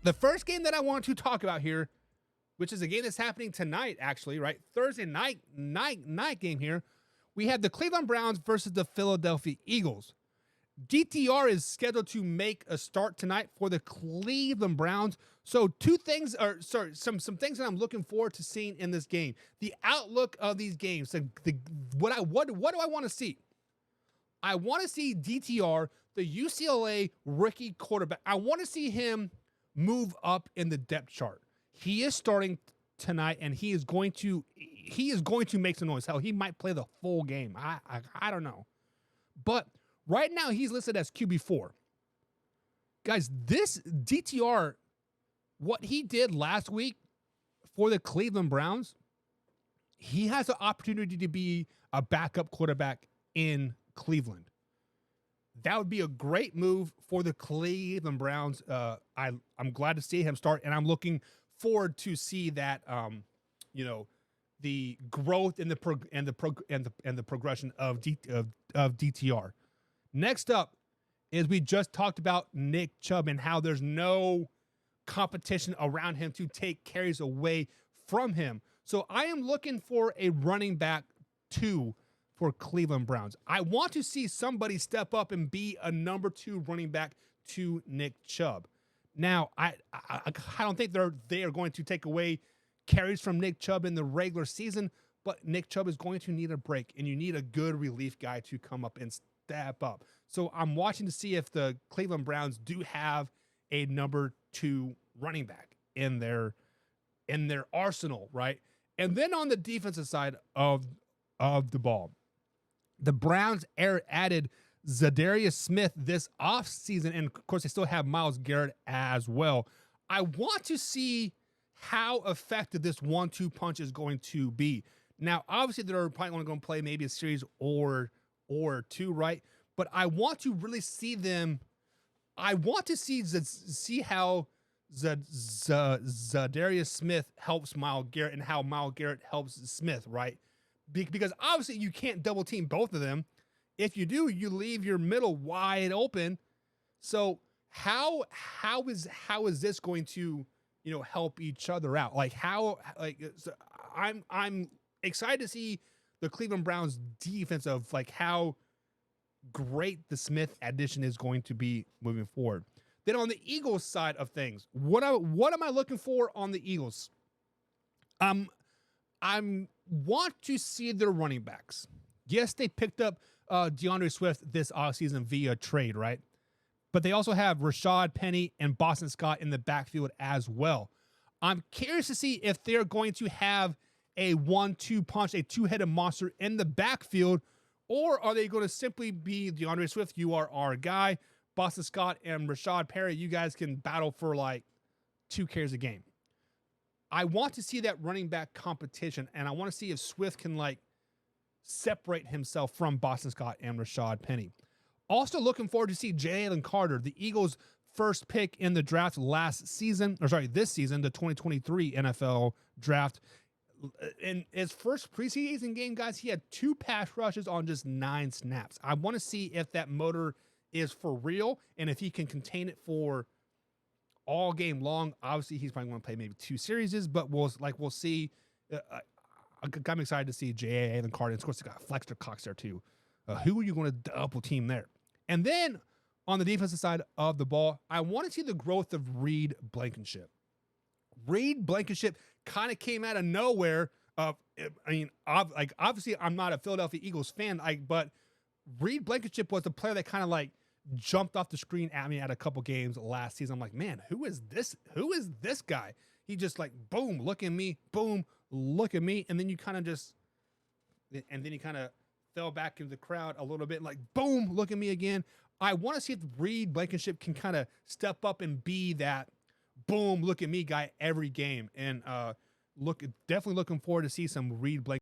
The first game that I want to talk about here, which is a game that's happening tonight, actually, right? Thursday night game here. We have the Cleveland Browns versus the Philadelphia Eagles. DTR is scheduled to make a start tonight for the Cleveland Browns. So some things that I'm looking forward to seeing in this game. The outlook of these games. What do I want to see? I want to see DTR, the UCLA rookie quarterback. I want to see him move up in the depth chart. He is starting tonight, and he is going to make some noise. Hell, he might play the full game. I don't know, but right now he's listed as QB4. Guys, this DTR, what he did last week for the Cleveland Browns, he has an opportunity to be a backup quarterback in Cleveland. That would be a great move for the Cleveland Browns. I'm glad to see him start, and I'm looking forward to see that the growth and the progression of DTR. Next up is we just talked about Nick Chubb and how there's no competition around him to take carries away from him. So I am looking for a running back 2 for Cleveland Browns. I want to see somebody step up and be a number 2 running back to Nick Chubb. Now, I don't think they are going to take away carries from Nick Chubb in the regular season, but Nick Chubb is going to need a break, and you need a good relief guy to come up and step up. So I'm watching to see if the Cleveland Browns do have a number 2 running back in their arsenal, right? And then on the defensive side of the ball, the Browns added Zadarius Smith this offseason, and of course they still have Myles Garrett as well. I want to see how effective this 1-2 punch is going to be. Now, obviously, they're probably only going to play maybe a series or 2, right? But I want to really see them. I want to see how Zadarius Smith helps Myles Garrett and how Myles Garrett helps Smith, right? Because obviously you can't double team both of them. If you do, you leave your middle wide open. So how is this going to help each other out? I'm excited to see the Cleveland Browns defense of how great the Smith addition is going to be moving forward. Then on the Eagles side of things, what am I looking for on the Eagles? I want to see their running backs. Yes, they picked up DeAndre Swift this offseason via trade, right? But they also have Rashad Penny and Boston Scott in the backfield as well. I'm curious to see if they're going to have a 1-2 punch, a 2-headed monster in the backfield, or are they going to simply be DeAndre Swift, you are our guy, Boston Scott and Rashad Perry, you guys can battle for 2 carries a game. I want to see that running back competition, and I want to see if Swift can separate himself from Boston Scott and Rashad Penny. Also looking forward to see Jalen Carter, the Eagles' first pick in the draft this season, the 2023 NFL draft. In his first preseason game, guys, he had 2 pass rushes on just 9 snaps. I want to see if that motor is for real and if he can contain it for all game long. Obviously, he's probably going to play maybe 2 series, but we'll see. I'm excited to see Jalen Carter. And of course, they got Flexter Cox there too. Who are you going to double team there? And then on the defensive side of the ball, I want to see the growth of Reed Blankenship. Reed Blankenship kind of came out of nowhere. Obviously, I'm not a Philadelphia Eagles fan, but Reed Blankenship was the player that kind of jumped off the screen at me at a couple games last season. I'm like, man, who is this? Who is this guy? He just boom, look at me, boom, look at me, and then you kind of fell back into the crowd a little bit, boom, look at me again. I want to see if Reed Blankenship can kind of step up and be that boom, look at me guy every game, and definitely looking forward to see some Reed Blankenship